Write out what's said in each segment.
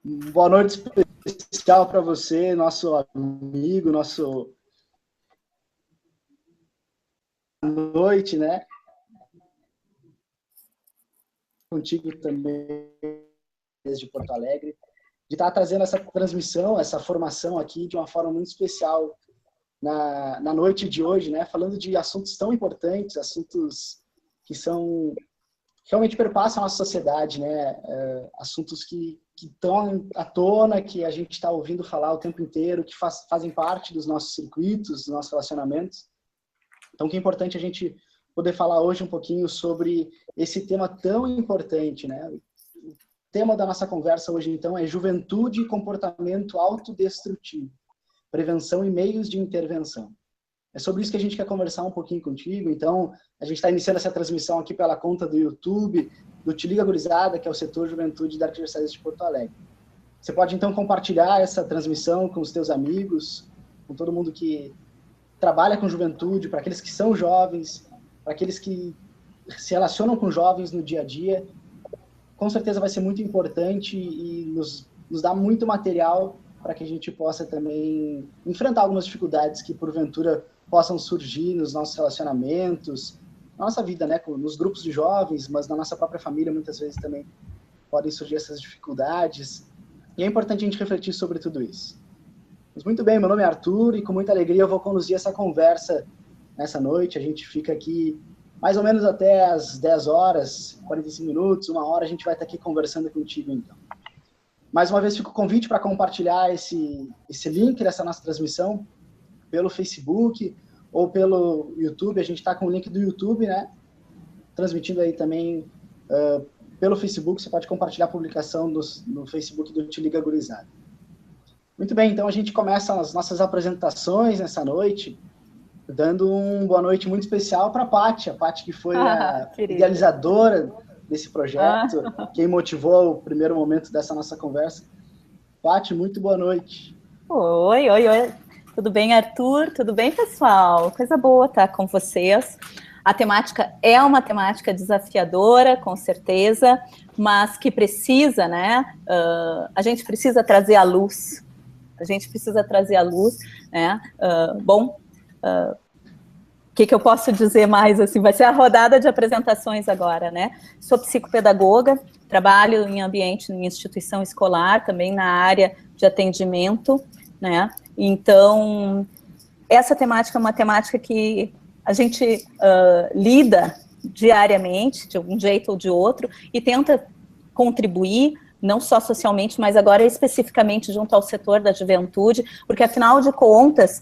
Boa noite especial para você, nosso amigo, nosso noite, né? Contigo também, desde Porto Alegre, de estar trazendo essa transmissão, essa formação aqui de uma forma muito especial na noite de hoje, né? Falando de assuntos tão importantes, assuntos que são realmente perpassam a nossa sociedade, né? Assuntos que estão à tona, que a gente está ouvindo falar o tempo inteiro, que fazem parte dos nossos circuitos, dos nossos relacionamentos. Então, que é importante a gente poder falar hoje um pouquinho sobre esse tema tão importante, né? O tema da nossa conversa hoje, então, é juventude e comportamento autodestrutivo, prevenção e meios de intervenção. É sobre isso que a gente quer conversar um pouquinho contigo. Então, a gente está iniciando essa transmissão aqui pela conta do YouTube, do Te Liga Gurizada, que é o setor Juventude da Arquidiocese de Porto Alegre. Você pode, então, compartilhar essa transmissão com os teus amigos, com todo mundo que trabalha com juventude, para aqueles que são jovens, para aqueles que se relacionam com jovens no dia a dia. Com certeza vai ser muito importante e nos dá muito material para que a gente possa também enfrentar algumas dificuldades que, porventura, possam surgir nos nossos relacionamentos, na nossa vida, né, nos grupos de jovens, mas na nossa própria família, muitas vezes também podem surgir essas dificuldades. E é importante a gente refletir sobre tudo isso. Mas muito bem, meu nome é Arthur e com muita alegria eu vou conduzir essa conversa nessa noite. A gente fica aqui mais ou menos até as 10 horas, 45 minutos, 1 hora, a gente vai estar aqui conversando contigo, então. Mais uma vez, fica o convite para compartilhar esse link dessa nossa transmissão pelo Facebook ou pelo YouTube. A gente está com o link do YouTube, né? Transmitindo aí também pelo Facebook. Você pode compartilhar a publicação no Facebook do Te Liga Gurizada. Muito bem, então a gente começa as nossas apresentações nessa noite, dando uma boa noite muito especial para a Paty que foi a idealizadora desse projeto, quem motivou o primeiro momento dessa nossa conversa. Paty, muito boa noite. Oi. Tudo bem, Arthur? Tudo bem, pessoal? Coisa boa estar com vocês. A temática é uma temática desafiadora, com certeza, mas que precisa, né? A gente precisa trazer à luz. Né? O que eu posso dizer mais? Assim, vai ser a rodada de apresentações agora, né? Sou psicopedagoga, trabalho em ambiente, em instituição escolar, também na área de atendimento, né? Então, essa temática é uma temática que a gente lida diariamente, de um jeito ou de outro, e tenta contribuir, não só socialmente, mas agora especificamente junto ao setor da juventude, porque, afinal de contas,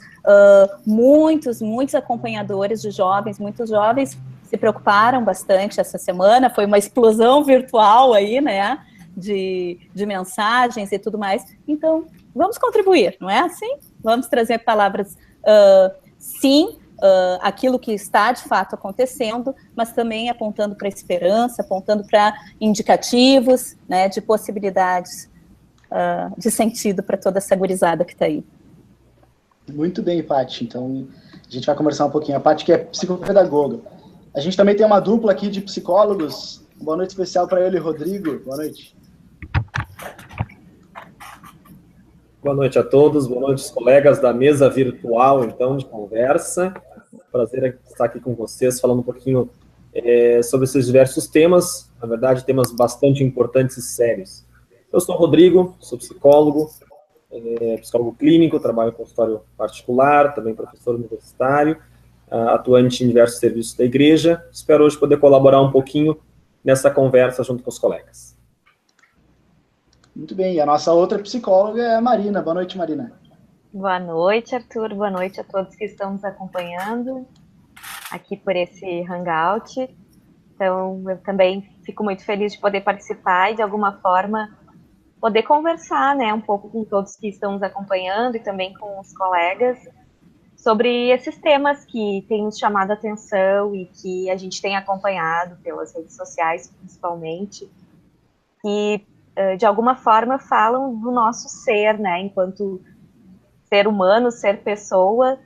muitos acompanhadores de jovens, muitos jovens se preocuparam bastante essa semana, foi uma explosão virtual aí, né, de mensagens e tudo mais. Então, vamos contribuir, não é assim? Vamos trazer palavras, sim, aquilo que está de fato acontecendo, mas também apontando para a esperança, apontando para indicativos, né, de possibilidades de sentido para toda essa gurizada que está aí. Muito bem, Paty. Então, a gente vai conversar um pouquinho. A Paty que é psicopedagoga. A gente também tem uma dupla aqui de psicólogos. Boa noite especial para ele, Rodrigo. Boa noite. Boa noite a todos, boa noite aos colegas da mesa virtual, então, de conversa. Prazer estar aqui com vocês, falando um pouquinho sobre esses diversos temas, na verdade, temas bastante importantes e sérios. Eu sou o Rodrigo, sou psicólogo clínico, trabalho em consultório particular, também professor universitário, atuante em diversos serviços da igreja. Espero hoje poder colaborar um pouquinho nessa conversa junto com os colegas. Muito bem, e a nossa outra psicóloga é a Marina. Boa noite, Marina. Boa noite, Arthur. Boa noite a todos que estão nos acompanhando aqui por esse Hangout. Então, eu também fico muito feliz de poder participar e, de alguma forma, poder conversar, né, um pouco com todos que estão nos acompanhando e também com os colegas sobre esses temas que têm nos chamado a atenção e que a gente tem acompanhado pelas redes sociais, principalmente, que, de alguma forma, falam do nosso ser, né, enquanto ser humano, ser pessoa,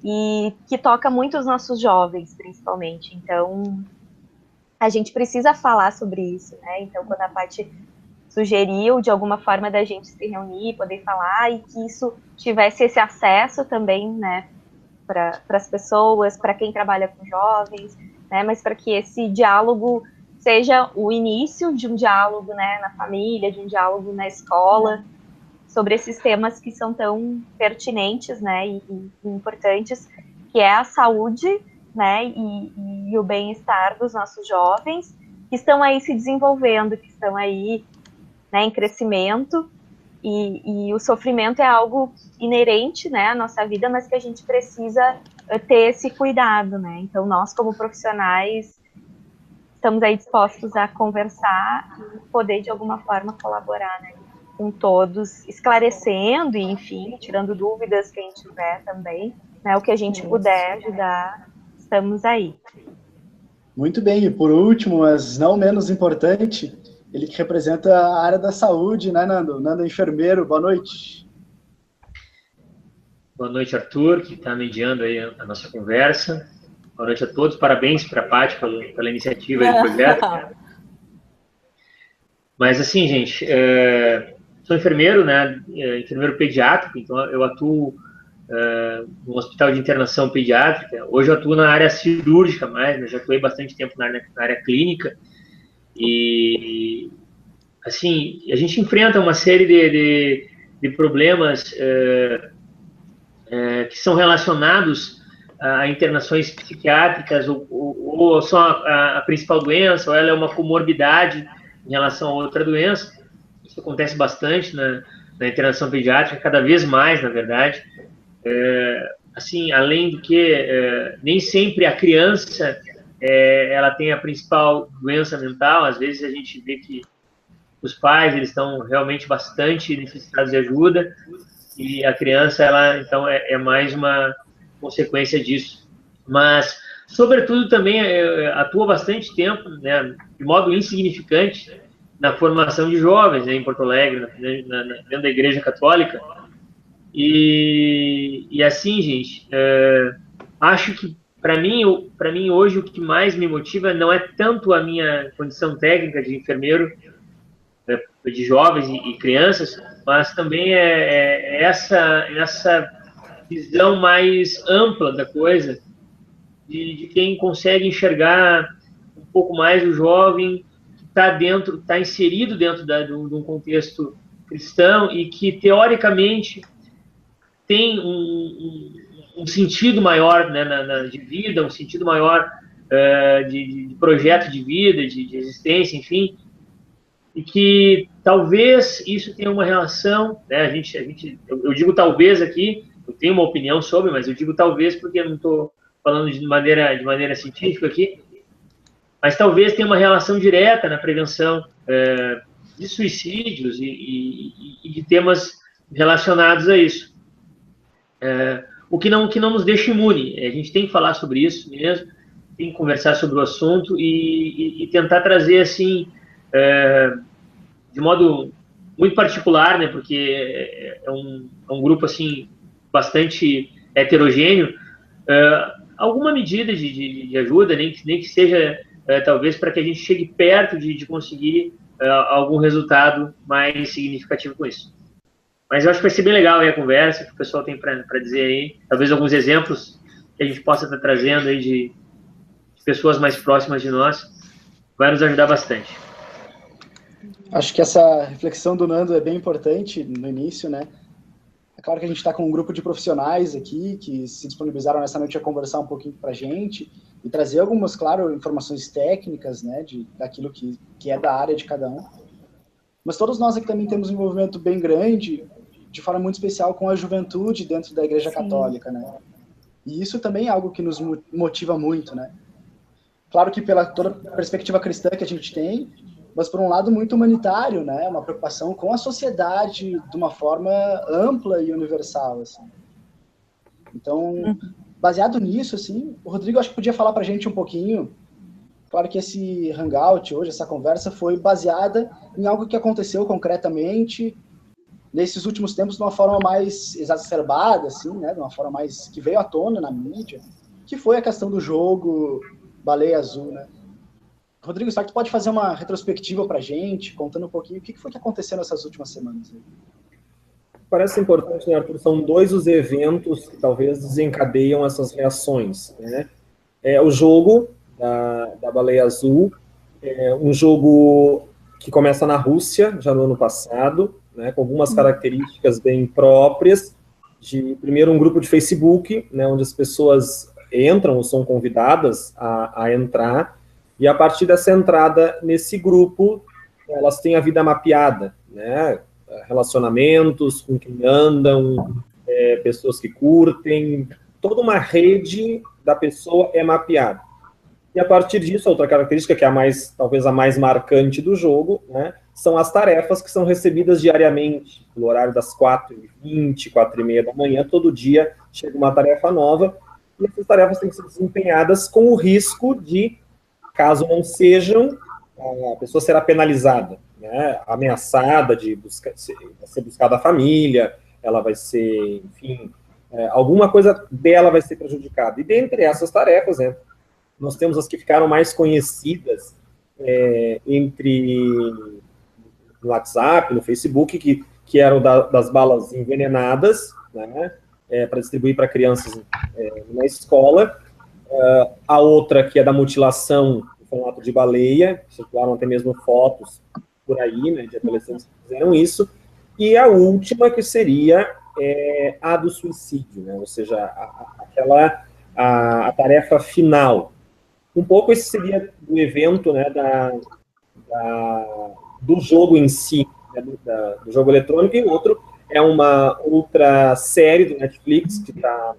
e que toca muito os nossos jovens, principalmente. Então, a gente precisa falar sobre isso, né? Então, quando a Paty sugeriu de alguma forma da gente se reunir, poder falar, e que isso tivesse esse acesso também, né, para as pessoas, para quem trabalha com jovens, né, mas para que esse diálogo seja o início de um diálogo, né, na família, de um diálogo na escola, sobre esses temas que são tão pertinentes, né, e importantes, que é a saúde, né, e o bem-estar dos nossos jovens, que estão aí se desenvolvendo, que estão aí, né, em crescimento, e o sofrimento é algo inerente, né, à nossa vida, mas que a gente precisa ter esse cuidado, né. Então, nós, como profissionais, estamos aí dispostos a conversar e poder, de alguma forma, colaborar, né, com todos, esclarecendo e, enfim, tirando dúvidas que a gente tiver também, né, o que a gente puder ajudar, estamos aí. Muito bem, e por último, mas não menos importante, ele que representa a área da saúde, né, Nando? Nando é enfermeiro, boa noite. Boa noite, Arthur, que está mediando aí a nossa conversa. Boa noite a todos, parabéns para a Paty pela iniciativa do projeto. Mas assim, gente, sou enfermeiro, né, enfermeiro pediátrico, então eu atuo no hospital de internação pediátrica. Hoje eu atuo na área cirúrgica mais, né, já atuei bastante tempo na área clínica. E, assim, a gente enfrenta uma série de problemas que são relacionados a internações psiquiátricas, ou só a principal doença, ou ela é uma comorbidade em relação a outra doença. Isso acontece bastante na internação pediátrica, cada vez mais, na verdade. Assim, além do que, nem sempre a criança ela tem a principal doença mental. Às vezes a gente vê que os pais eles estão realmente bastante necessitados de ajuda, e a criança, ela, então, é mais uma consequência disso. Mas, sobretudo, também atua bastante tempo, né, de modo insignificante, na formação de jovens, né, em Porto Alegre, dentro da Igreja Católica. E assim, gente, acho que, para mim, hoje, o que mais me motiva não é tanto a minha condição técnica de enfermeiro, de jovens e crianças, mas também essa visão mais ampla da coisa, de quem consegue enxergar um pouco mais o jovem que está inserido dentro de um contexto cristão e que, teoricamente, tem um sentido maior, né, de vida, um sentido maior de projeto de vida, de existência, enfim, e que talvez isso tenha uma relação, né, eu digo talvez aqui, eu tenho uma opinião sobre, mas eu digo talvez porque eu não estou falando de maneira científica aqui, mas talvez tenha uma relação direta na prevenção de suicídios e de temas relacionados a isso. O que não nos deixa imune. A gente tem que falar sobre isso mesmo, tem que conversar sobre o assunto e tentar trazer, assim, de modo muito particular, né, porque é um grupo, assim, bastante heterogêneo, alguma medida de ajuda, nem que seja, talvez, para que a gente chegue perto de conseguir algum resultado mais significativo com isso. Mas eu acho que vai ser bem legal aí a conversa, que o pessoal tem para dizer aí, talvez alguns exemplos que a gente possa estar trazendo aí de pessoas mais próximas de nós, vai nos ajudar bastante. Acho que essa reflexão do Nando é bem importante no início, né? É claro que a gente está com um grupo de profissionais aqui que se disponibilizaram nessa noite a conversar um pouquinho para a gente e trazer algumas, claro, informações técnicas, né, daquilo que é da área de cada um. Mas todos nós aqui também temos um envolvimento bem grande, de forma muito especial, com a juventude dentro da Igreja Católica, né? E isso também é algo que nos motiva muito, né? Claro que pela toda a perspectiva cristã que a gente tem, mas por um lado muito humanitário, né? Uma preocupação com a sociedade de uma forma ampla e universal, assim. Então, baseado nisso, assim, o Rodrigo acho que podia falar para a gente um pouquinho. Claro que esse hangout hoje, essa conversa, foi baseada em algo que aconteceu concretamente nesses últimos tempos de uma forma mais exacerbada, assim, né? De uma forma mais que veio à tona na mídia, que foi a questão do jogo Baleia Azul, né? Rodrigo, será que tu pode fazer uma retrospectiva para a gente, contando um pouquinho o que foi que aconteceu nessas últimas semanas? Parece importante, né, Arthur? São dois os eventos que talvez desencadeiam essas reações, né? O jogo da Baleia Azul, um jogo que começa na Rússia, já no ano passado, né, com algumas características bem próprias, primeiro, um grupo de Facebook, né, onde as pessoas entram ou são convidadas a entrar, e a partir dessa entrada nesse grupo, elas têm a vida mapeada, né, relacionamentos, com quem andam, pessoas que curtem, toda uma rede da pessoa é mapeada. E a partir disso, a outra característica, que é talvez a mais marcante do jogo, né, são as tarefas que são recebidas diariamente, no horário das 4h20, 4h30 da manhã, todo dia chega uma tarefa nova, e essas tarefas têm que ser desempenhadas com o risco de, caso não sejam, a pessoa será penalizada, né, ameaçada de ser buscada a família, ela vai ser, enfim, alguma coisa dela vai ser prejudicada. E dentre essas tarefas, né, nós temos as que ficaram mais conhecidas no WhatsApp, no Facebook, que eram das balas envenenadas, né, para distribuir para crianças na escola. A outra, que é da mutilação em formato de baleia, circularam até mesmo fotos por aí, né, de adolescentes que fizeram isso. E a última, que seria a do suicídio, né, ou seja, a tarefa final. Um pouco esse seria do evento, né, do jogo em si, né, do jogo eletrônico, e o outro é uma outra série do Netflix que está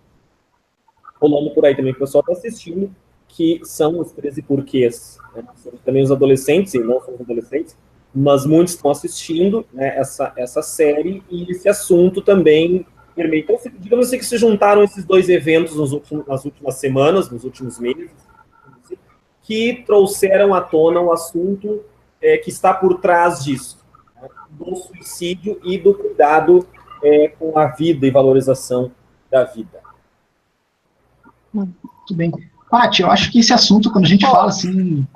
rolando por aí também, que o pessoal está assistindo, que são os 13 porquês. Né? São também os adolescentes, e não são os adolescentes, mas muitos estão assistindo, né, essa série, e esse assunto também permeia. Então, digamos assim, que se juntaram esses dois eventos nas últimas semanas, nos últimos meses, que trouxeram à tona o assunto que está por trás disso, né, do suicídio e do cuidado com a vida e valorização da vida. Muito bem. Paty, eu acho que esse assunto, quando a gente fala assim,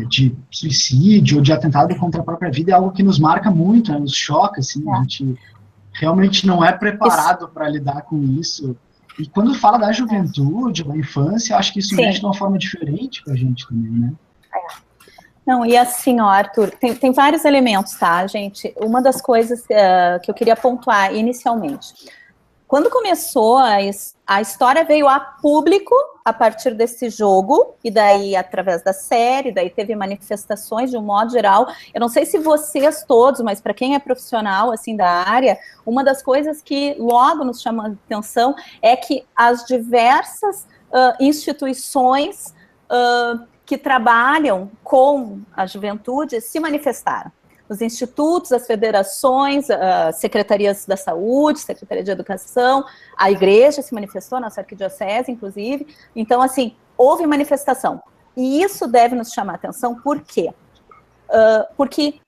de suicídio ou de atentado contra a própria vida, é algo que nos marca muito, né, nos choca, assim, a gente realmente não é preparado para lidar com isso. E quando fala da juventude, da infância, acho que isso mexe de uma forma diferente pra gente também, né? Não, e assim, ó, Arthur, tem vários elementos, tá, gente? Uma das coisas que eu queria pontuar inicialmente. Quando começou, a história veio a público a partir desse jogo, e daí através da série, daí teve manifestações de um modo geral. Eu não sei se vocês todos, mas para quem é profissional assim da área, uma das coisas que logo nos chama a atenção é que as diversas instituições que trabalham com a juventude se manifestaram. Os institutos, as federações, secretarias da saúde, secretaria de educação, a igreja se manifestou, nossa arquidiocese, inclusive. Então, assim, houve manifestação. E isso deve nos chamar a atenção, por quê? Porque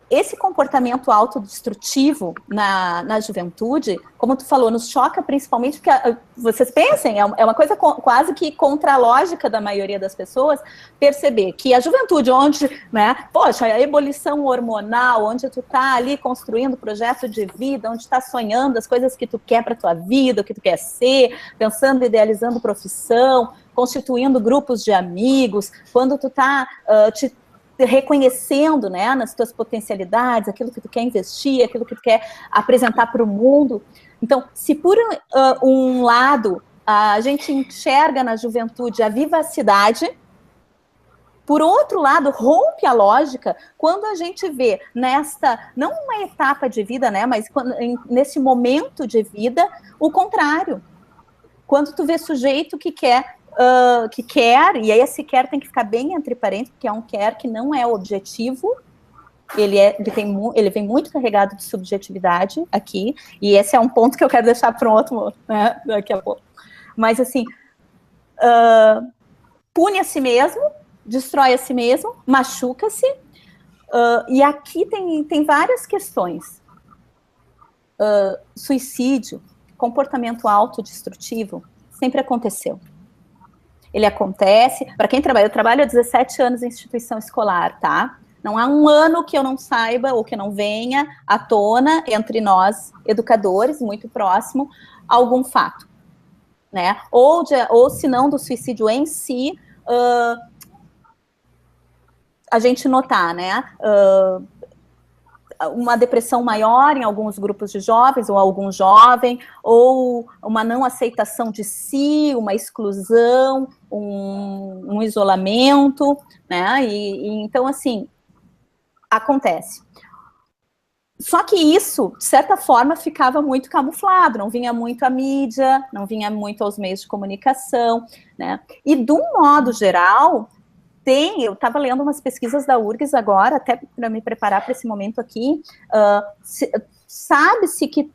esse comportamento autodestrutivo na juventude, como tu falou, nos choca principalmente porque, vocês pensem, é uma coisa quase que contra a lógica da maioria das pessoas, perceber que a juventude, onde, né, poxa, a ebulição hormonal, onde tu tá ali construindo projeto de vida, onde tá sonhando as coisas que tu quer para tua vida, o que tu quer ser, pensando, idealizando profissão, constituindo grupos de amigos, quando tu tá reconhecendo, né, nas tuas potencialidades, aquilo que tu quer investir, aquilo que tu quer apresentar para o mundo. Então, se por um lado a gente enxerga na juventude a vivacidade, por outro lado, rompe a lógica quando a gente vê não uma etapa de vida, né, mas nesse momento de vida, o contrário. Quando tu vê sujeito que quer, e aí esse quer tem que ficar bem entre parênteses, porque é um quer que não é objetivo, ele vem muito carregado de subjetividade aqui, e esse é um ponto que eu quero deixar para um outro, né, daqui a pouco. Mas, assim, pune a si mesmo, destrói a si mesmo, machuca-se, e aqui tem várias questões. Suicídio, comportamento autodestrutivo, sempre aconteceu. ele acontece. Para quem trabalha, eu trabalho há 17 anos em instituição escolar, tá? Não há um ano que eu não saiba ou que não venha à tona entre nós, educadores, muito próximo, algum fato, né? Ou se não do suicídio em si, a gente notar, né? Uma depressão maior em alguns grupos de jovens, ou algum jovem, ou uma não aceitação de si, uma exclusão, um isolamento, né? Então, assim, acontece. Só que isso, de certa forma, ficava muito camuflado, não vinha muito à mídia, não vinha muito aos meios de comunicação, né? E, de um modo geral, eu estava lendo umas pesquisas da URGS agora, até para me preparar para esse momento aqui, sabe-se que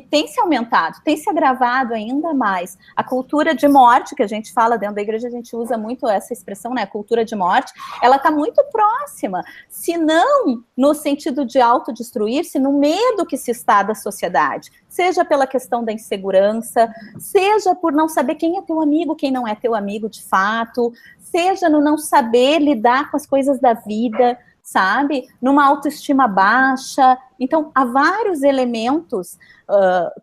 tem se aumentado, tem se agravado ainda mais. A cultura de morte, que a gente fala dentro da igreja, a gente usa muito essa expressão, né, cultura de morte, ela está muito próxima, se não no sentido de autodestruir-se, no medo que se está da sociedade, seja pela questão da insegurança, seja por não saber quem é teu amigo, quem não é teu amigo de fato, seja no não saber lidar com as coisas da vida, sabe? Numa autoestima baixa. Então, há vários elementos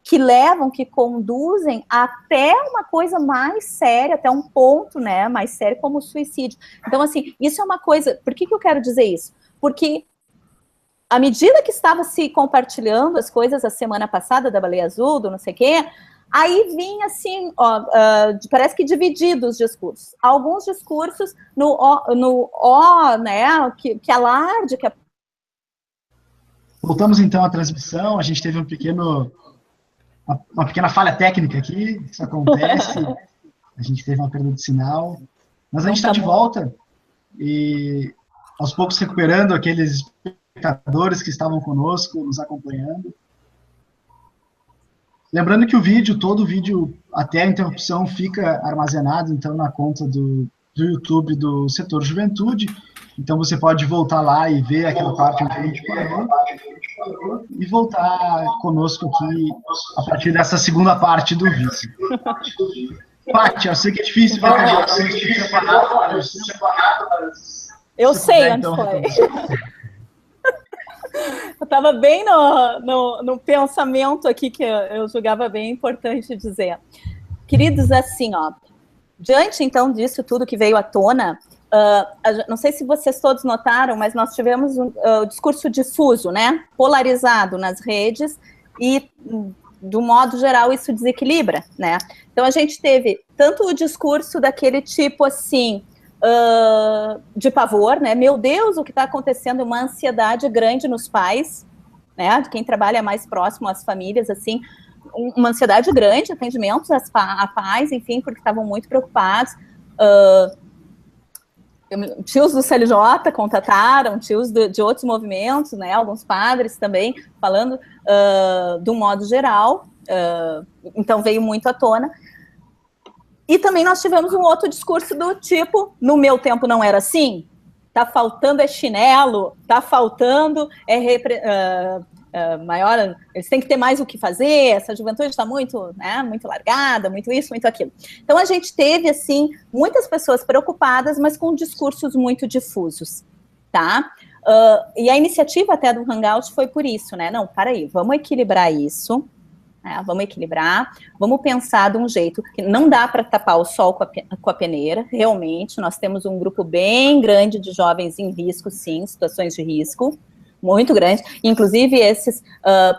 que levam, que conduzem até uma coisa mais séria, até um ponto, né, mais sério, como o suicídio. Então, assim, isso é uma coisa... Por que eu quero dizer isso? Porque à medida que estava se compartilhando as coisas a semana passada da Baleia Azul, do não sei o quê, aí vinha assim, parece que divididos os discursos. Alguns discursos né, que alarde, que... Voltamos então à transmissão, a gente teve uma pequena falha técnica aqui, isso acontece, a gente teve uma perda de sinal, mas a gente está de volta, e aos poucos recuperando aqueles espectadores que estavam conosco, nos acompanhando. Lembrando que todo o vídeo, até a interrupção, fica armazenado, então, na conta do YouTube do Setor Juventude. Então, você pode voltar lá e ver aquela parte onde a gente parou, e voltar conosco aqui a partir dessa segunda parte do vídeo. Paty, eu sei que é difícil ver a gente separado. Eu sei onde foi. Eu estava bem no pensamento aqui que eu julgava bem importante dizer. Queridos, assim, diante, então, disso tudo que veio à tona, não sei se vocês todos notaram, mas nós tivemos um discurso difuso, né, polarizado nas redes, e, do modo geral, isso desequilibra, né? Então, a gente teve tanto o discurso daquele tipo, assim... de pavor, né? Meu Deus, o que está acontecendo? Uma ansiedade grande nos pais, né? De quem trabalha mais próximo às famílias, assim, uma ansiedade grande, atendimentos a pais, enfim, porque estavam muito preocupados. Tios do CLJ contataram, tios de outros movimentos, né? Alguns padres também, falando de um modo geral. Então, veio muito à tona. E também nós tivemos um outro discurso do tipo, no meu tempo não era assim, tá faltando chinelo, tá faltando maior, eles têm que ter mais o que fazer, essa juventude está muito, né, muito largada, muito isso, muito aquilo. Então a gente teve, assim, muitas pessoas preocupadas, mas com discursos muito difusos, tá? E a iniciativa até do Hangout foi por isso, né? Não, peraí, vamos equilibrar isso, vamos equilibrar, vamos pensar de um jeito que não dá para tapar o sol com a peneira, realmente, nós temos um grupo bem grande de jovens em risco, sim, situações de risco, muito grande, inclusive esses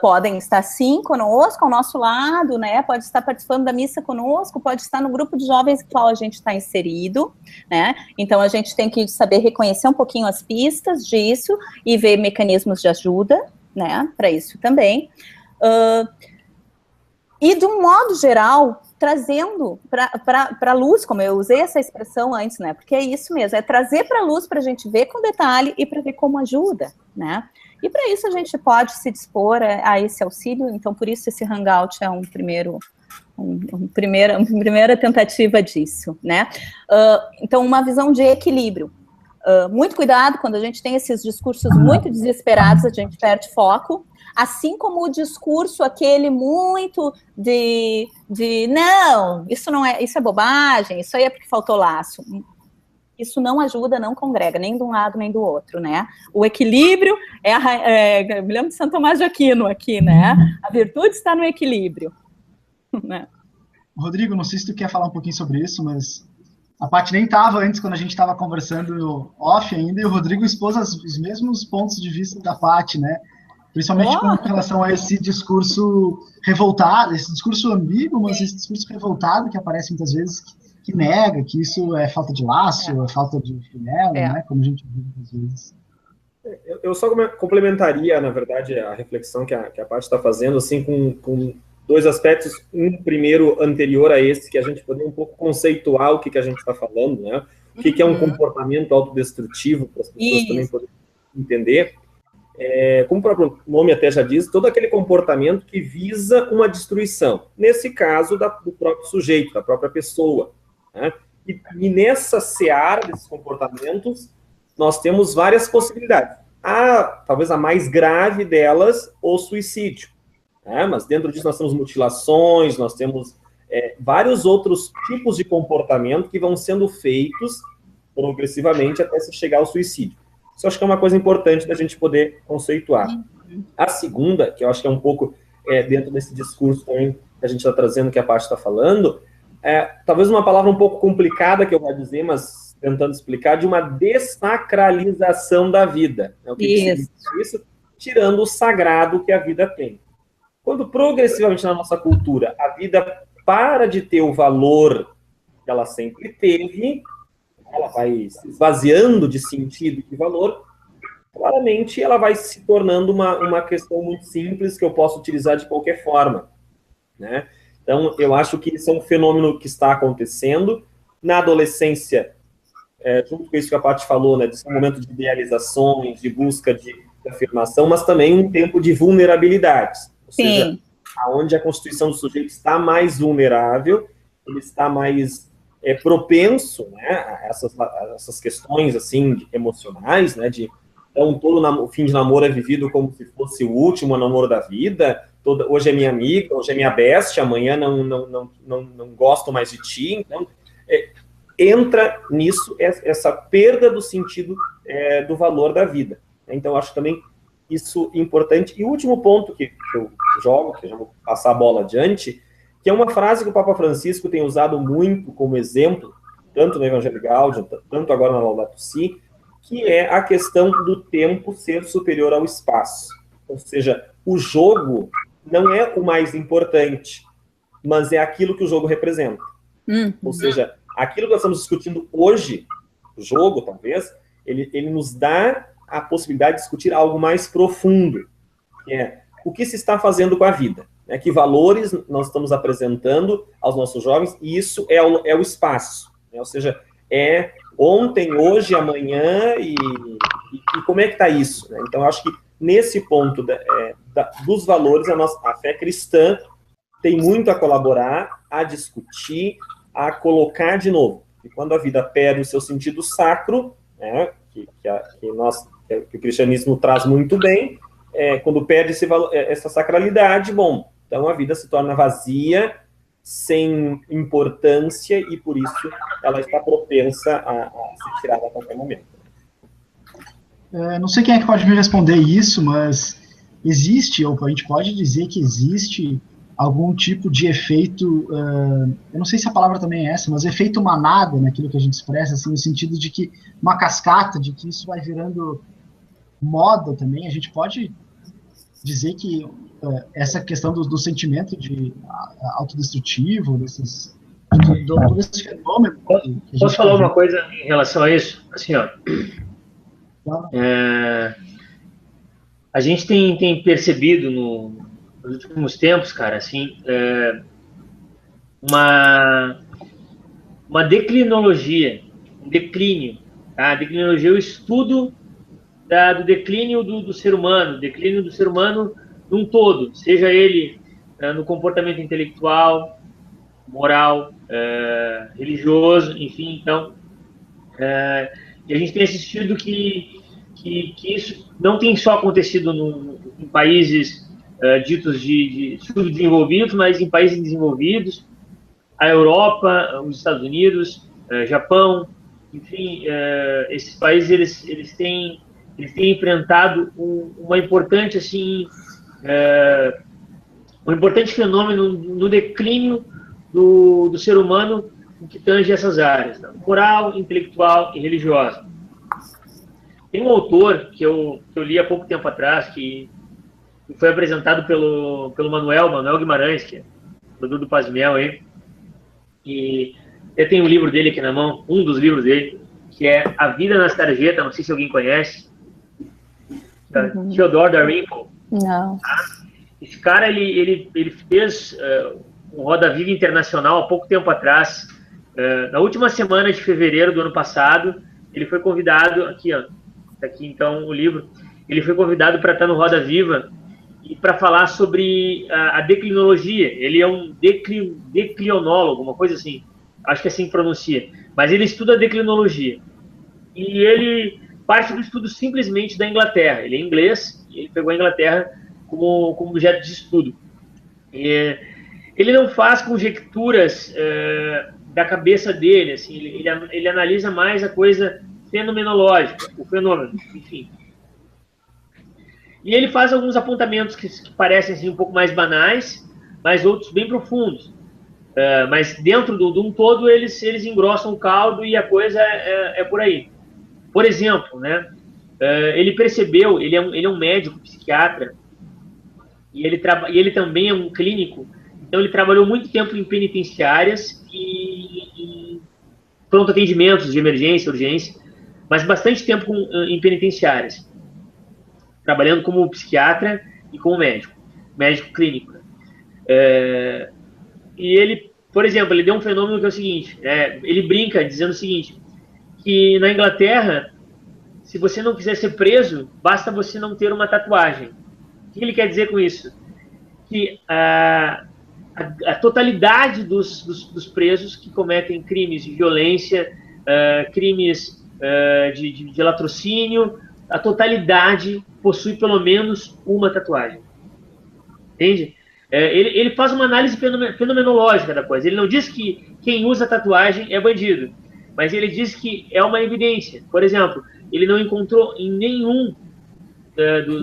podem estar sim conosco, ao nosso lado, né, pode estar participando da missa conosco, pode estar no grupo de jovens no qual a gente está inserido, né, então a gente tem que saber reconhecer um pouquinho as pistas disso e ver mecanismos de ajuda, né, para isso também. E, de um modo geral, trazendo para a luz, como eu usei essa expressão antes, né? Porque é isso mesmo, é trazer para a luz para a gente ver com detalhe e para ver como ajuda, né? E para isso a gente pode se dispor a esse auxílio, então por isso esse Hangout é uma primeira tentativa disso, né? Então, uma visão de equilíbrio. Muito cuidado quando a gente tem esses discursos muito desesperados, a gente perde foco. Assim como o discurso aquele muito de não, isso não é, isso é bobagem, isso aí é porque faltou laço. Isso não ajuda, não congrega, nem de um lado nem do outro, né? O equilíbrio me lembro de Santo Tomás de Aquino aqui, né? A virtude está no equilíbrio, né? Rodrigo, não sei se tu quer falar um pouquinho sobre isso, mas a Paty nem estava antes, quando a gente estava conversando off ainda, e o Rodrigo expôs os mesmos pontos de vista da Paty, né? Principalmente com relação a esse discurso revoltado, esse discurso ambíguo, mas esse discurso revoltado que aparece muitas vezes, que nega que isso é falta de laço, é falta de chinelo, né? Como a gente viu muitas vezes. Eu só complementaria, na verdade, a reflexão que a Paty está fazendo, assim, com dois aspectos. Um primeiro anterior a esse, que a gente poderia um pouco conceituar o que a gente está falando, né? O que é um comportamento autodestrutivo, para as pessoas também poderem entender. Como o próprio nome até já diz, todo aquele comportamento que visa uma destruição. Nesse caso, do próprio sujeito, da própria pessoa, né? E nessa seara desses comportamentos, nós temos várias possibilidades. Talvez a mais grave delas, o suicídio. Mas dentro disso nós temos mutilações, nós temos vários outros tipos de comportamento que vão sendo feitos progressivamente até se chegar ao suicídio. Isso eu acho que é uma coisa importante da gente poder conceituar. A segunda, que eu acho que é um pouco dentro desse discurso também que a gente está trazendo, que a Paty está falando, talvez uma palavra um pouco complicada que eu vou dizer, mas tentando explicar, de uma dessacralização da vida. O que significa isso? Tirando o sagrado que a vida tem. Quando progressivamente na nossa cultura a vida para de ter o valor que ela sempre teve, ela vai se esvaziando de sentido e de valor, claramente ela vai se tornando uma questão muito simples que eu posso utilizar de qualquer forma, né? Então, eu acho que isso é um fenômeno que está acontecendo na adolescência, junto com isso que a Paty falou, né, desse momento de idealizações, de busca de afirmação, mas também um tempo de vulnerabilidades. Ou seja, onde a constituição do sujeito está mais vulnerável, ele está mais propenso, né, a essas questões assim, emocionais, né, então todo fim de namoro é vivido como se fosse o último namoro da vida, hoje é minha amiga, hoje é minha best, amanhã não gosto mais de ti, então entra nisso essa perda do sentido do valor da vida. Então, acho também isso importante. E o último ponto que eu jogo, que eu já vou passar a bola adiante, que é uma frase que o Papa Francisco tem usado muito como exemplo, tanto no Evangelho Gaudium, tanto agora na Laudato Si, que é a questão do tempo ser superior ao espaço. Ou seja, o jogo não é o mais importante, mas é aquilo que o jogo representa. Ou seja, aquilo que nós estamos discutindo hoje, o jogo, talvez, ele nos dá a possibilidade de discutir algo mais profundo, que é o que se está fazendo com a vida, né? Que valores nós estamos apresentando aos nossos jovens, e isso é o espaço, né? Ou seja, ontem, hoje, amanhã, e como é que está isso, né? Então, eu acho que nesse ponto dos valores, a fé cristã tem muito a colaborar, a discutir, a colocar de novo. E quando a vida perde o seu sentido sacro, né, que o cristianismo traz muito bem, quando perde essa sacralidade, bom, então a vida se torna vazia, sem importância, e por isso ela está propensa a ser tirada a qualquer momento. Não sei quem é que pode me responder isso, mas existe, ou a gente pode dizer que existe algum tipo de efeito, eu não sei se a palavra também é essa, mas efeito manada naquilo que a gente expressa, assim, no sentido de que uma cascata, de que isso vai virando moda também. A gente pode dizer que essa questão do sentimento de autodestrutivo, todo esse fenômeno... Posso falar uma coisa em relação a isso? Assim, ó, a gente tem percebido nos últimos tempos, cara, assim, uma declinologia, um declínio, tá? A declinologia é o estudo do declínio do ser humano, declínio do ser humano num todo, seja ele no comportamento intelectual, moral, religioso, enfim. Então, e a gente tem assistido que que isso não tem só acontecido em países ditos de subdesenvolvidos, mas em países desenvolvidos, a Europa, os Estados Unidos, Japão, enfim, esses países eles têm enfrentado um importante fenômeno no declínio do ser humano que tange essas áreas, né? Moral, intelectual e religiosa. Tem um autor que eu li há pouco tempo atrás, que foi apresentado pelo Manuel Guimarães, que é produtor do Paz-Miel aí, e eu tenho um livro dele aqui na mão, um dos livros dele, que é A Vida na Sarjeta, não sei se alguém conhece, Theodore Dalrymple. Não. Esse cara, ele fez um Roda Viva Internacional há pouco tempo atrás, na última semana de fevereiro do ano passado. Ele foi convidado, aqui então o livro, ele foi convidado para estar no Roda Viva e para falar sobre a declinologia. Ele é um declionólogo, uma coisa assim, acho que assim pronuncia, mas ele estuda a declinologia. E ele parte do estudo simplesmente da Inglaterra. Ele é inglês e ele pegou a Inglaterra como objeto de estudo. Ele não faz conjecturas da cabeça dele, assim, ele analisa mais a coisa fenomenológica, o fenômeno, enfim. E ele faz alguns apontamentos que parecem assim, um pouco mais banais, mas outros bem profundos. Mas dentro de um todo, eles engrossam o caldo e a coisa é por aí. Por exemplo, né, ele percebeu, ele é um médico, psiquiatra, e ele também é um clínico, então ele trabalhou muito tempo em penitenciárias e pronto atendimentos de emergência, urgência, mas bastante tempo em penitenciárias, trabalhando como psiquiatra e como médico clínico. E ele, por exemplo, ele deu um fenômeno que é o seguinte, ele brinca dizendo o seguinte, que na Inglaterra, se você não quiser ser preso, basta você não ter uma tatuagem. O que ele quer dizer com isso? Que a totalidade dos presos que cometem crimes de violência, crimes de latrocínio, a totalidade possui pelo menos uma tatuagem. Entende? Ele faz uma análise fenomenológica da coisa. Ele não diz que quem usa tatuagem é bandido, mas ele diz que é uma evidência. Por exemplo, ele não encontrou em nenhum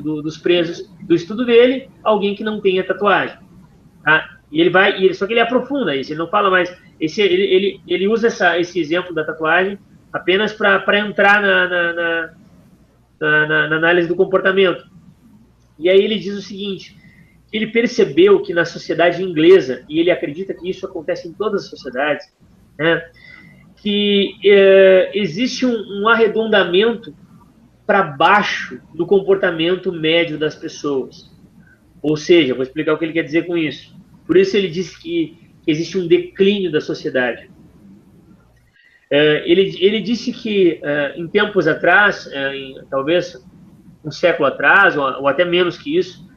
dos presos do estudo dele alguém que não tenha tatuagem. Tá? E só que ele aprofunda isso, ele não fala mais. Ele usa esse exemplo da tatuagem apenas para entrar na análise do comportamento. E aí ele diz o seguinte, ele percebeu que na sociedade inglesa, e ele acredita que isso acontece em todas as sociedades, né, que existe um arredondamento para baixo do comportamento médio das pessoas. Ou seja, vou explicar o que ele quer dizer com isso. Por isso ele diz que existe um declínio da sociedade. Ele disse que em tempos atrás, talvez um século atrás, ou até menos que isso,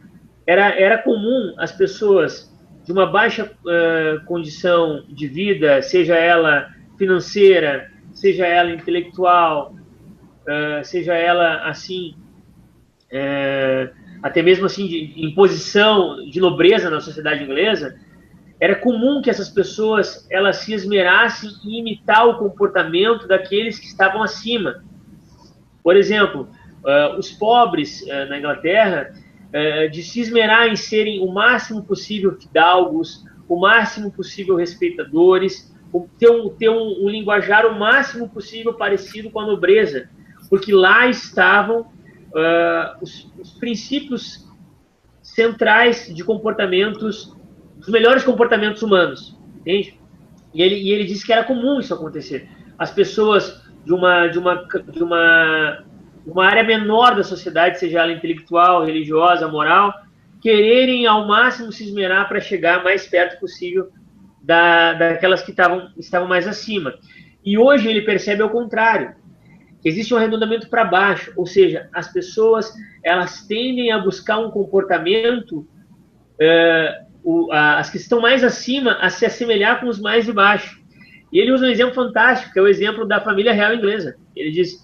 era comum as pessoas de uma baixa condição de vida, seja ela financeira, seja ela intelectual, seja ela assim, até mesmo assim em posição de nobreza na sociedade inglesa, era comum que essas pessoas elas se esmerassem em imitar o comportamento daqueles que estavam acima. Por exemplo, os pobres na Inglaterra, de se esmerar em serem o máximo possível fidalgos, o máximo possível respeitadores, ter um linguajar o máximo possível parecido com a nobreza, porque lá estavam os princípios centrais de comportamentos, os melhores comportamentos humanos, entende? E ele disse que era comum isso acontecer. As pessoas de uma área menor da sociedade, seja ela intelectual, religiosa, moral, quererem ao máximo se esmerar para chegar mais perto possível daquelas que estavam mais acima. E hoje ele percebe ao contrário. Existe um arredondamento para baixo, ou seja, as pessoas elas tendem a buscar um comportamento, as que estão mais acima, a se assemelhar com os mais de baixo. E ele usa um exemplo fantástico, que é o exemplo da família real inglesa. Ele diz,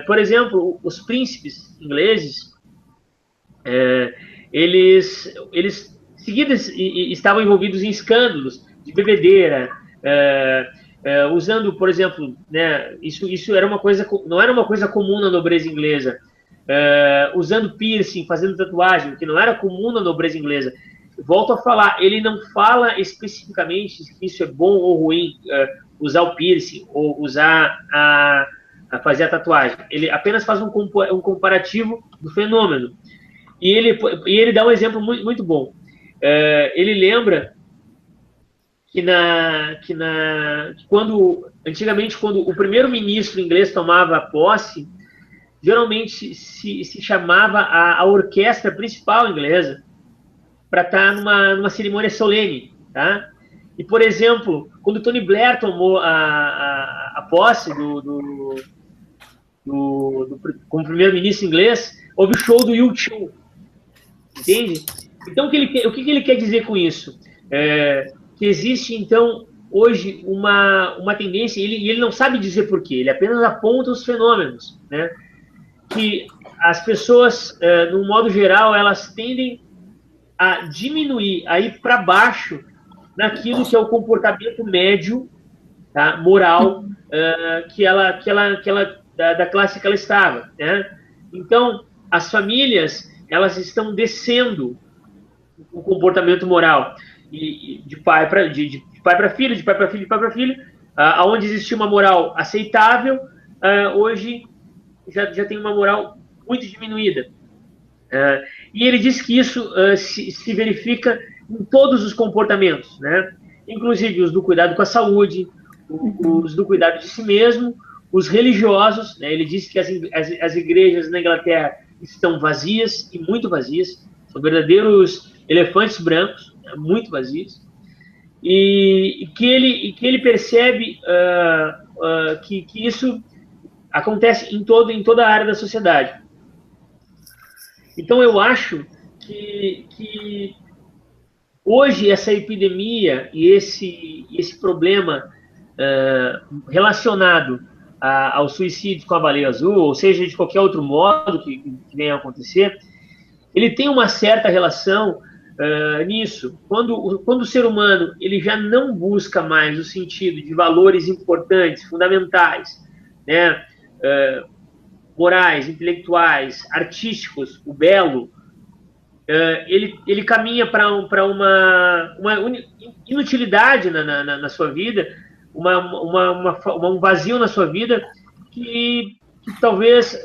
Por exemplo, os príncipes ingleses, eles seguidas estavam envolvidos em escândalos de bebedeira, usando, por exemplo, né, isso era uma coisa, não era uma coisa comum na nobreza inglesa, usando piercing, fazendo tatuagem, que não era comum na nobreza inglesa. Volto a falar, ele não fala especificamente se isso é bom ou ruim, usar o piercing ou usar a fazer a tatuagem. Ele apenas faz um comparativo do fenômeno. E ele dá um exemplo muito, muito bom. Ele lembra que antigamente, quando o primeiro-ministro inglês tomava posse, geralmente se chamava a orquestra principal inglesa para estar numa cerimônia solene, tá? E, por exemplo, quando Tony Blair tomou a posse como primeiro-ministro inglês, houve o show do U2, entende? Então, o que ele quer dizer com isso? Que existe, então, hoje uma tendência, e ele não sabe dizer por quê, ele apenas aponta os fenômenos, né? Que as pessoas, no modo geral, elas tendem a diminuir, a ir para baixo naquilo que é o comportamento médio, tá, moral, da classe que ela estava, né? Então, as famílias, elas estão descendo o comportamento moral, e de pai para filho, de pai para filho, de pai para filho, aonde existia uma moral aceitável, hoje já tem uma moral muito diminuída. E ele diz que isso se verifica em todos os comportamentos, né? Inclusive os do cuidado com a saúde, os do cuidado de si mesmo, os religiosos, né? Ele diz que as igrejas na Inglaterra estão vazias, e muito vazias, são verdadeiros elefantes brancos, né? Muito vazios, e que ele percebe que isso acontece em toda a área da sociedade. Então, eu acho que hoje essa epidemia e esse problema relacionado ao suicídio com a baleia azul, ou seja, de qualquer outro modo que venha a acontecer, ele tem uma certa relação nisso. Quando o ser humano ele já não busca mais o sentido de valores importantes, fundamentais, né, morais, intelectuais, artísticos, o belo, ele caminha para uma inutilidade na sua vida, um vazio na sua vida que talvez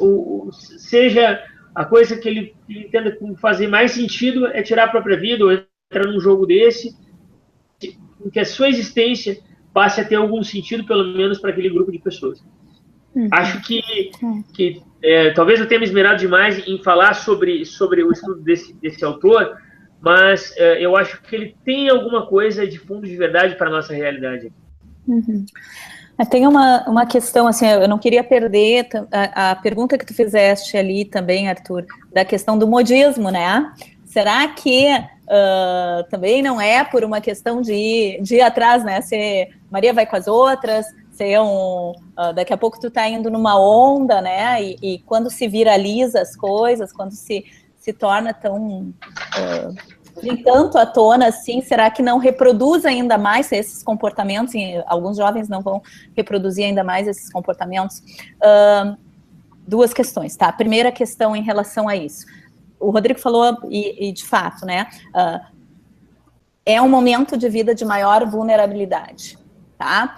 seja a coisa que ele entenda fazer mais sentido é tirar a própria vida ou entrar num jogo desse, em que a sua existência passe a ter algum sentido, pelo menos para aquele grupo de pessoas. Acho que talvez eu tenha me esmerado demais em falar sobre o estudo desse autor, mas eu acho que ele tem alguma coisa de fundo de verdade para a nossa realidade. Tem uma questão, assim, eu não queria perder a pergunta que tu fizeste ali também, Arthur, da questão do modismo, né? Será que também não é por uma questão de ir atrás, né? Se Maria vai com as outras, daqui a pouco tu tá indo numa onda, né? E quando se viraliza as coisas, quando se torna tão... vem tanto à tona assim, será que não reproduz ainda mais esses comportamentos? Alguns jovens não vão reproduzir ainda mais esses comportamentos. Duas questões, tá? A primeira questão em relação a isso. O Rodrigo falou, e de fato, né? É um momento de vida de maior vulnerabilidade, tá?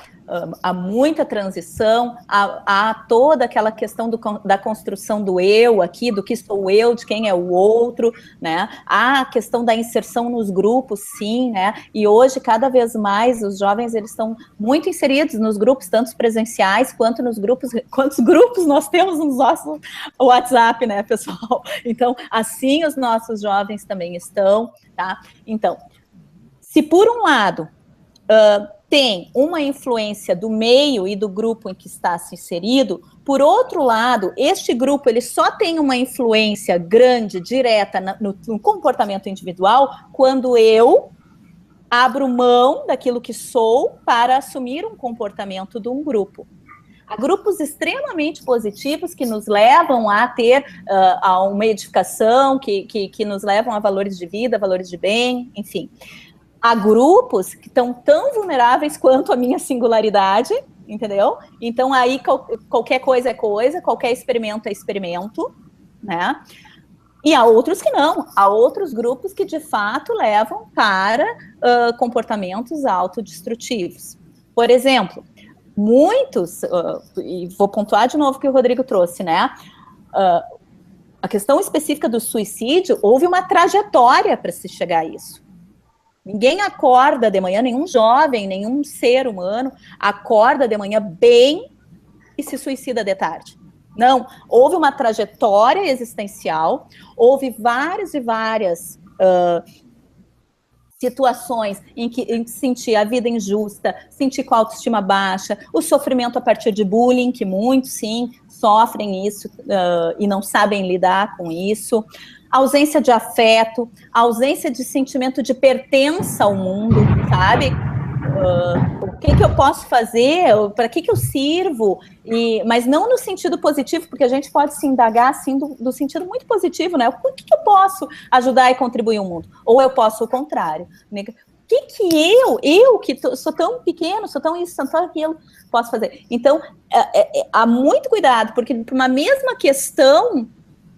Há muita transição, há toda aquela questão da construção do eu aqui, do que sou eu, de quem é o outro, né? Há a questão da inserção nos grupos, sim, né? E hoje, cada vez mais, os jovens, eles estão muito inseridos nos grupos, tanto presenciais, quanto nos grupos... Quantos grupos nós temos no nosso WhatsApp, né, pessoal? Então, assim, os nossos jovens também estão, tá? Então, se por um lado... tem uma influência do meio e do grupo em que está se inserido, por outro lado, este grupo ele só tem uma influência grande, direta no comportamento individual, quando eu abro mão daquilo que sou para assumir um comportamento de um grupo. Há grupos extremamente positivos que nos levam a ter a uma edificação, que nos levam a valores de vida, valores de bem, enfim. Há grupos que estão tão vulneráveis quanto a minha singularidade, entendeu? Então, aí qualquer coisa é coisa, qualquer experimento é experimento, né? E há outros que não, há outros grupos que de fato levam para comportamentos autodestrutivos. Por exemplo, muitos, e vou pontuar de novo o que o Rodrigo trouxe, né? A questão específica do suicídio, houve uma trajetória para se chegar a isso. Ninguém acorda de manhã, nenhum jovem, nenhum ser humano acorda de manhã bem e se suicida de tarde. Não, houve uma trajetória existencial, houve várias e várias situações em que sentir a vida injusta, sentir com a autoestima baixa, o sofrimento a partir de bullying, que muitos, sim, sofrem isso e não sabem lidar com isso, ausência de afeto, ausência de sentimento de pertença ao mundo, sabe? O que eu posso fazer? Para que eu sirvo? Mas não no sentido positivo, porque a gente pode se indagar assim do sentido muito positivo, né? O que eu posso ajudar e contribuir ao mundo? Ou eu posso o contrário? O que eu que sou tão pequeno, sou tão isso, sou tão aquilo, posso fazer? Então, há muito cuidado, porque para uma mesma questão,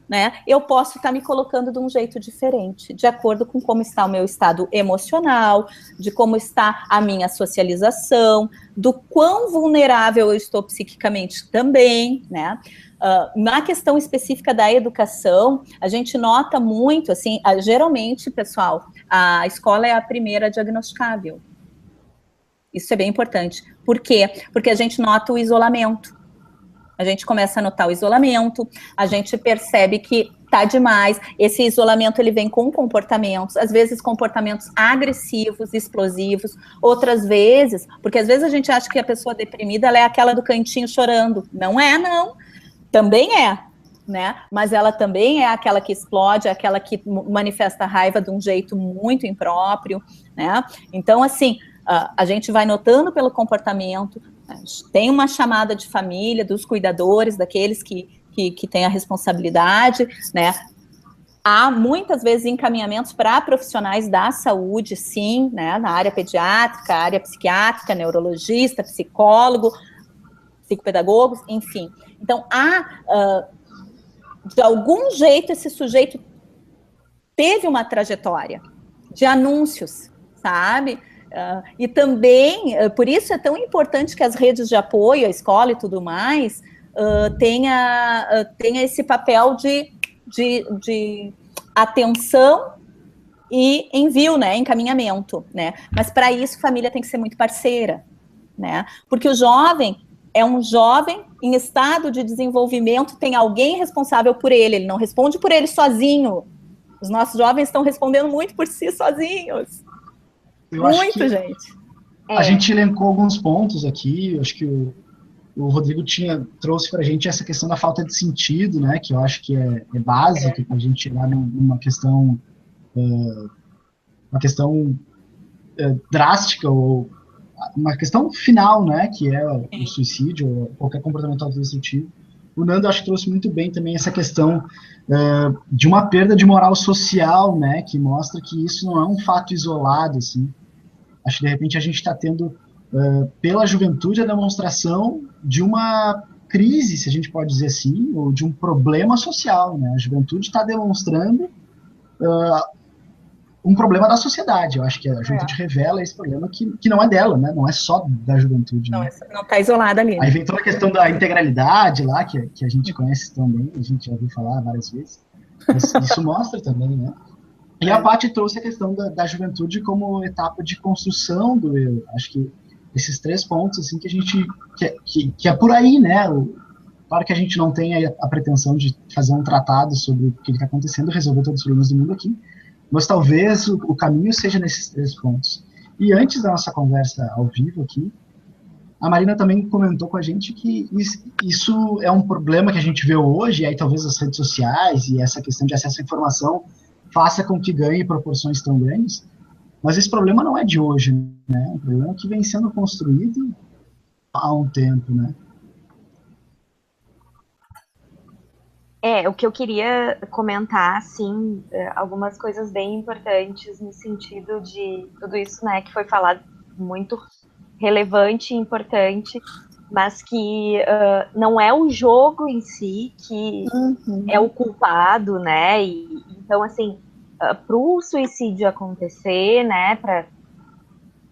né, eu posso estar me colocando de um jeito diferente, de acordo com como está o meu estado emocional, de como está a minha socialização, do quão vulnerável eu estou psiquicamente também, né? Na questão específica da educação, a gente nota muito, assim, geralmente, pessoal, a escola é a primeira diagnosticável. Isso é bem importante. Por quê? Porque a gente nota o isolamento. A gente começa a notar o isolamento, a gente percebe que tá demais. Esse isolamento, ele vem com comportamentos, às vezes comportamentos agressivos, explosivos, outras vezes, porque às vezes a gente acha que a pessoa deprimida, ela é aquela do cantinho chorando. Não é, não. Também é, né? Mas ela também é aquela que explode, aquela que manifesta raiva de um jeito muito impróprio, né? Então, assim, a gente vai notando pelo comportamento. Tem uma chamada de família, dos cuidadores, daqueles que têm a responsabilidade, né? Há muitas vezes encaminhamentos para profissionais da saúde, sim, né? Na área pediátrica, área psiquiátrica, neurologista, psicólogo, psicopedagogos, enfim. Então, de algum jeito, esse sujeito teve uma trajetória de anúncios, sabe? E também, por isso é tão importante que as redes de apoio, a escola e tudo mais, tenha esse papel de atenção e envio, né, encaminhamento, né? Mas para isso a família tem que ser muito parceira, né? Porque o jovem é um jovem em estado de desenvolvimento, tem alguém responsável por ele não responde por ele sozinho. Os nossos jovens estão respondendo muito por si sozinhos. Muito, gente. A gente elencou alguns pontos aqui, eu acho que o Rodrigo trouxe para a gente essa questão da falta de sentido, né, que eu acho que é básica para a gente chegar numa questão, drástica, ou uma questão final, né, que é o suicídio, ou qualquer comportamento autodestrutivo. O Nando, acho que trouxe muito bem também essa questão de uma perda de moral social, né, que mostra que isso não é um fato isolado, assim. Acho que, de repente, a gente está tendo, pela juventude, a demonstração de uma crise, se a gente pode dizer assim, ou de um problema social, né? A juventude está demonstrando um problema da sociedade. Eu acho que a juventude revela esse problema que não é dela, né? Não é só da juventude. Não, né? Não está isolada ali. Aí vem toda a questão da integralidade lá, que a gente conhece tão bem, a gente já ouviu falar várias vezes. Isso mostra também, né? E a Paty trouxe a questão da juventude como etapa de construção do eu. Acho que esses 3 pontos, assim, que a gente... Que é por aí, né? Claro que a gente não tem a pretensão de fazer um tratado sobre o que está acontecendo, resolver todos os problemas do mundo aqui, mas talvez o caminho seja nesses 3 pontos. E antes da nossa conversa ao vivo aqui, a Marina também comentou com a gente que isso é um problema que a gente vê hoje, e aí talvez as redes sociais e essa questão de acesso à informação faça com que ganhe proporções tão grandes, mas esse problema não é de hoje, né? É um problema que vem sendo construído há um tempo, né? O que eu queria comentar, assim, algumas coisas bem importantes no sentido de tudo isso, né, que foi falado, muito relevante e importante, mas que não é o jogo em si que é o culpado, né, então, assim, para o suicídio acontecer, né,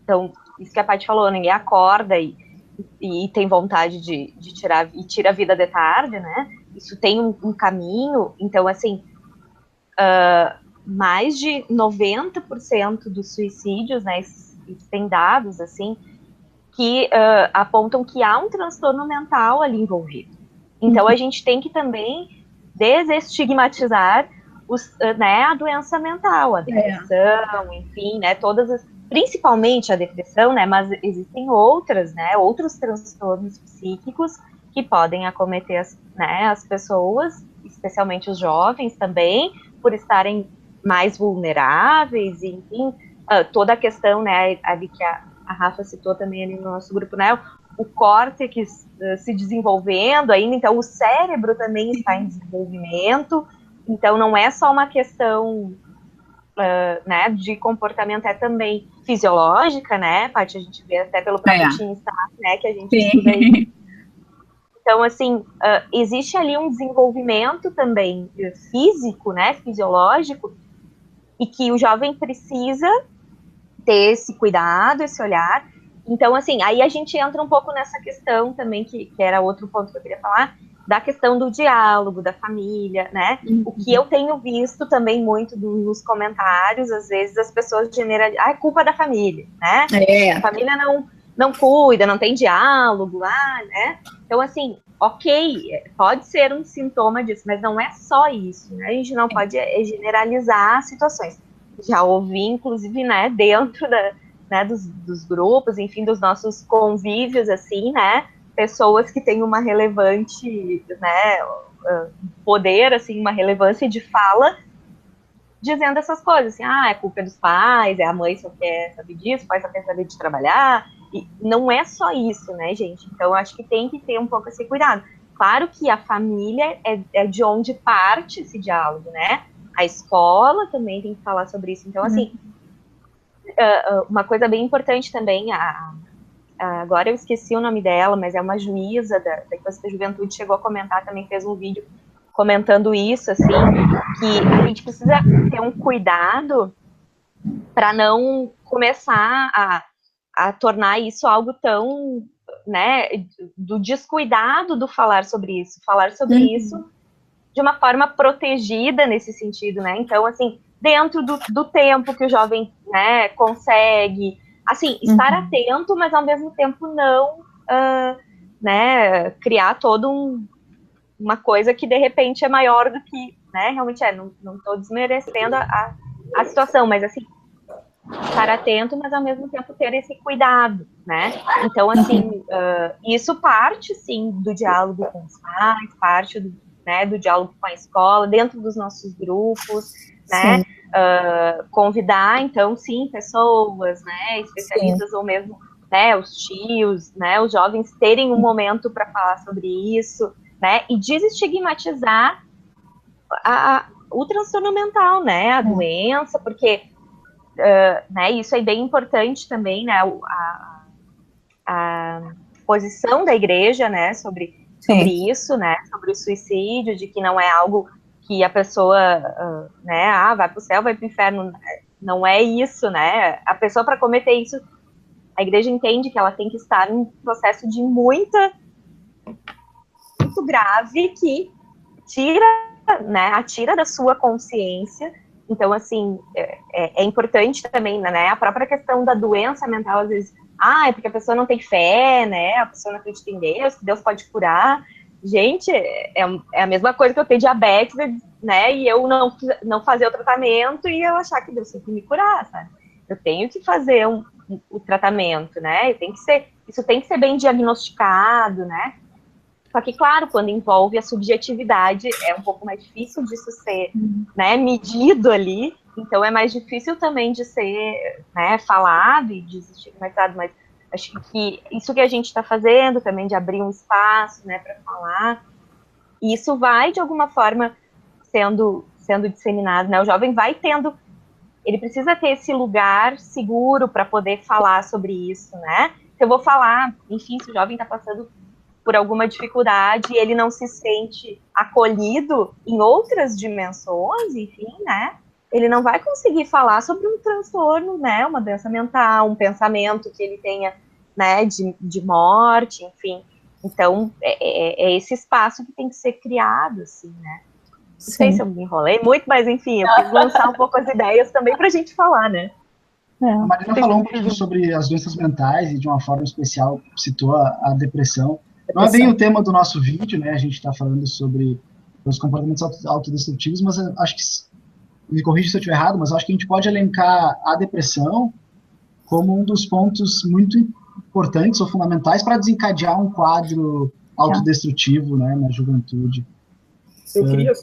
então, isso que a Paty falou, ninguém acorda e tem vontade de tirar, e tira a vida de tarde, né, isso tem um caminho, então, assim, mais de 90% dos suicídios, né, tem dados, assim, que apontam que há um transtorno mental ali envolvido. Então, a gente tem que também desestigmatizar né, a doença mental, a depressão, enfim, né, principalmente a depressão, né, mas existem outras, né, outros transtornos psíquicos que podem acometer as pessoas, especialmente os jovens também, por estarem mais vulneráveis, enfim, toda a questão, né, ali que a Rafa citou também ali no nosso grupo, né, o córtex se desenvolvendo ainda, então o cérebro também está em desenvolvimento, então não é só uma questão né, de comportamento, é também fisiológica, né, Paty, a gente vê até pelo próprio Teen Start, né, que a gente estuda aí. Então, assim, existe ali um desenvolvimento também físico, né, fisiológico, e que o jovem precisa ter esse cuidado, esse olhar. Então, assim, aí a gente entra um pouco nessa questão também, que era outro ponto que eu queria falar, da questão do diálogo, da família, né? O que eu tenho visto também muito nos comentários, às vezes as pessoas generalizam, é culpa da família, né? A família não cuida, não tem diálogo, né? Então, assim, ok, pode ser um sintoma disso, mas não é só isso, né? A gente não pode generalizar situações. Já ouvi, inclusive, né, dentro né, dos grupos, enfim, dos nossos convívios, assim, né, pessoas que têm uma relevante, né, poder, assim, uma relevância de fala, dizendo essas coisas, assim, é culpa dos pais, a mãe só quer saber disso, o pai só quer saber de trabalhar, e não é só isso, né, gente? Então, acho que tem que ter um pouco esse cuidado. Claro que a família é de onde parte esse diálogo, né? A escola também tem que falar sobre isso. Então, assim, uma coisa bem importante também, agora eu esqueci o nome dela, mas é uma juíza da Infância da Juventude, chegou a comentar, também fez um vídeo comentando isso, assim, que a gente precisa ter um cuidado para não começar a tornar isso algo tão, né, do descuidado do falar sobre isso de uma forma protegida nesse sentido, né, então, assim, dentro do tempo que o jovem, né, consegue, assim, estar atento, mas ao mesmo tempo não, né, criar todo uma coisa que de repente é maior do que, né, realmente não estou desmerecendo a situação, mas assim, estar atento, mas ao mesmo tempo ter esse cuidado, né, então assim, isso parte sim do diálogo com os pais, parte do diálogo com a escola, dentro dos nossos grupos, né, convidar, então, sim, pessoas, né, especialistas ou mesmo, né, os tios, né, os jovens terem um momento para falar sobre isso, né, e desestigmatizar o transtorno mental, né, a doença, porque, né, isso é bem importante também, né, a posição da igreja, né, sobre isso, né, sobre o suicídio, de que não é algo que a pessoa, né, vai para o céu, vai para o inferno, não é isso, né, a pessoa para cometer isso, a igreja entende que ela tem que estar em um processo de muito grave que atira da sua consciência. Então, assim, é importante também, né, a própria questão da doença mental, às vezes, é porque a pessoa não tem fé, né, a pessoa não acredita em Deus, que Deus pode curar. Gente, é a mesma coisa que eu ter diabetes, né, e eu não fazer o tratamento e eu achar que Deus tem que me curar, sabe? Eu tenho que fazer o tratamento, né, isso tem que ser bem diagnosticado, né. Só que, claro, quando envolve a subjetividade, é um pouco mais difícil disso ser, né, medido ali, então é mais difícil também de ser, né, falado e desestigmatizado, mas acho que isso que a gente está fazendo também, de abrir um espaço, né, para falar, E isso vai, de alguma forma, sendo disseminado, né? O jovem vai tendo, ele precisa ter esse lugar seguro para poder falar sobre isso, né? Se eu vou falar, enfim, se o jovem está passando por alguma dificuldade e ele não se sente acolhido em outras dimensões, enfim, né? Ele não vai conseguir falar sobre um transtorno, né? Uma doença mental, um pensamento que ele tenha, né? De morte, enfim. Então, é esse espaço que tem que ser criado, assim, né? Não sei se eu me enrolei muito, mas enfim, eu quis lançar um pouco as ideias também para a gente falar, né? A Marina falou um pouquinho sobre as doenças mentais e de uma forma especial citou a depressão. Não é bem o tema do nosso vídeo, né? A gente está falando sobre os comportamentos autodestrutivos, mas acho que, me corrija se eu estiver errado, mas acho que a gente pode elencar a depressão como um dos pontos muito importantes ou fundamentais para desencadear um quadro autodestrutivo, né, na juventude. Eu queria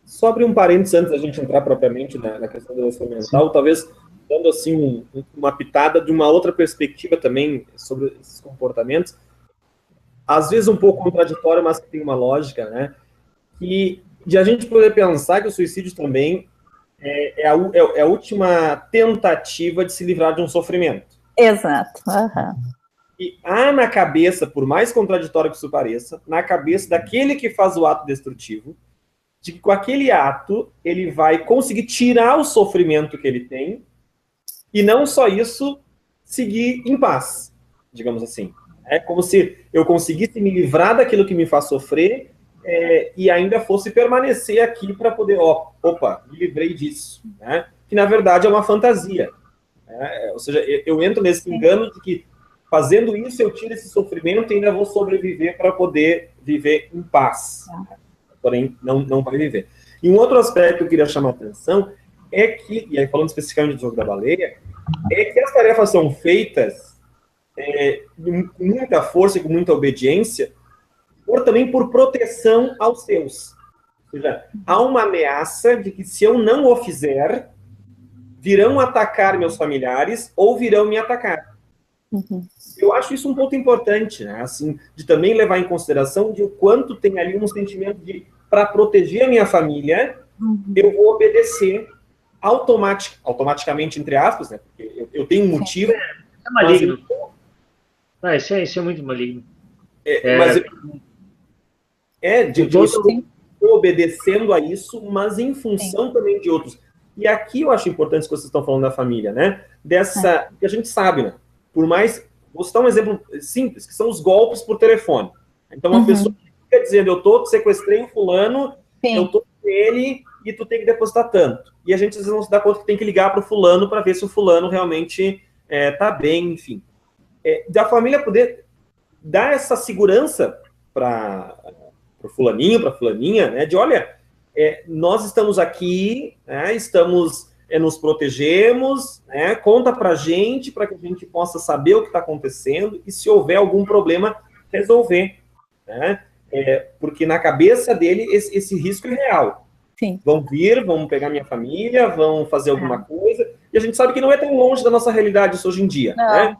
só abrir um parênteses antes da gente entrar propriamente na questão da doença mental, talvez dando assim uma pitada de uma outra perspectiva também sobre esses comportamentos, às vezes um pouco contraditório, mas que tem uma lógica, né? E de a gente poder pensar que o suicídio também é a última tentativa de se livrar de um sofrimento. Exato. Uhum. E há na cabeça, por mais contraditório que isso pareça, na cabeça daquele que faz o ato destrutivo, de que com aquele ato ele vai conseguir tirar o sofrimento que ele tem e não só isso, seguir em paz, digamos assim. É como se eu conseguisse me livrar daquilo que me faz sofrer e ainda fosse permanecer aqui para poder, opa, me livrei disso, né? Que na verdade é uma fantasia. Né? Ou seja, eu entro nesse engano de que fazendo isso eu tiro esse sofrimento e ainda vou sobreviver para poder viver em paz. Porém, não vai viver. E um outro aspecto que eu queria chamar a atenção é que, e aí falando especificamente do jogo da baleia, é que as tarefas são feitas com muita força e com muita obediência, também por proteção aos seus. Ou seja, há uma ameaça de que se eu não o fizer, virão atacar meus familiares ou virão me atacar. Uhum. Eu acho isso um ponto importante, né? Assim, de também levar em consideração de o quanto tem ali um sentimento de, para proteger a minha família, eu vou obedecer automaticamente, entre aspas, né? Porque eu tenho um motivo. É maligno. Isso é muito maligno. Eu estou obedecendo a isso, mas em função também de outros. E aqui eu acho importante que vocês estão falando da família, né? Que a gente sabe, né? Por mais... Vou citar um exemplo simples, que são os golpes por telefone. Então, uma pessoa fica dizendo, sequestrei o fulano, eu tô com ele e tu tem que depositar tanto. E a gente às vezes não se dá conta que tem que ligar para o fulano para ver se o fulano realmente tá bem, enfim. Da família poder dar essa segurança para o fulaninho, para a fulaninha, né? De, olha, nós estamos aqui, né, nos protegemos, né, conta pra gente, para que a gente possa saber o que está acontecendo e se houver algum problema, resolver. Né? Porque na cabeça dele, esse risco é real. Sim. Vão pegar minha família, vão fazer alguma coisa, e a gente sabe que não é tão longe da nossa realidade isso hoje em dia. Né?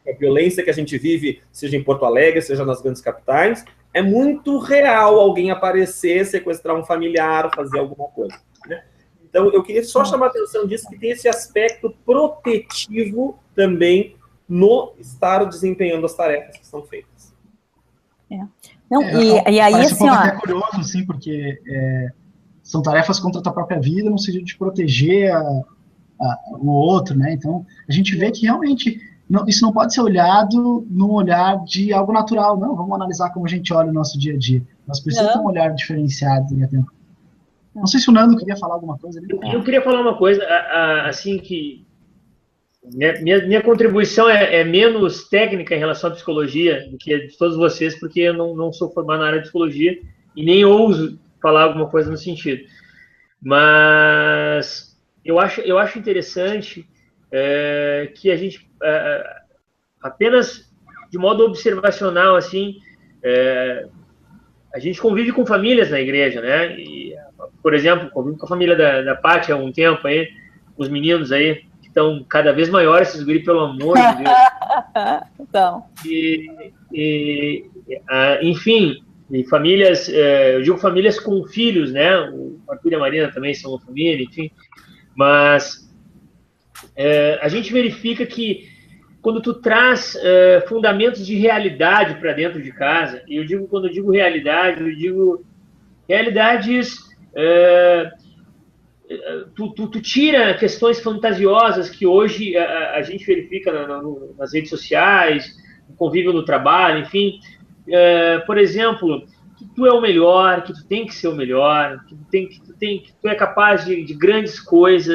A violência que a gente vive, seja em Porto Alegre, seja nas grandes capitais, é muito real alguém aparecer, sequestrar um familiar, fazer alguma coisa. Né? Então, eu queria só chamar a atenção disso, que tem esse aspecto protetivo também no estar desempenhando as tarefas que são feitas. Não, e aí, parece assim, um pouco até curioso, assim, porque são tarefas contra a tua própria vida, no sentido de proteger o outro, né? Então, a gente vê que realmente isso não pode ser olhado num olhar de algo natural, não. Vamos analisar como a gente olha o nosso dia a dia. Nós precisamos ter um olhar diferenciado e atento. Não sei se o Nando queria falar alguma coisa ali. Eu queria falar uma coisa, assim, que minha contribuição é menos técnica em relação à psicologia do que a de todos vocês, porque eu não sou formado na área de psicologia e nem ouso falar alguma coisa no sentido. Mas eu acho interessante que a gente, apenas de modo observacional, assim, a gente convive com famílias na igreja, né? E, por exemplo, convive com a família da Paty há um tempo aí, os meninos aí, que estão cada vez maiores, esses guris, pelo amor de Deus. Então. Enfim, E famílias, eu digo famílias com filhos, né? O Arthur e a Marina também são uma família, enfim. Mas a gente verifica que quando tu traz fundamentos de realidade para dentro de casa, e quando eu digo realidade, eu digo realidades... Tu tira questões fantasiosas que hoje a gente verifica nas redes sociais, no convívio no trabalho, enfim. Por exemplo, que tu é o melhor, que tu tem que ser o melhor, que tu é capaz de grandes coisas.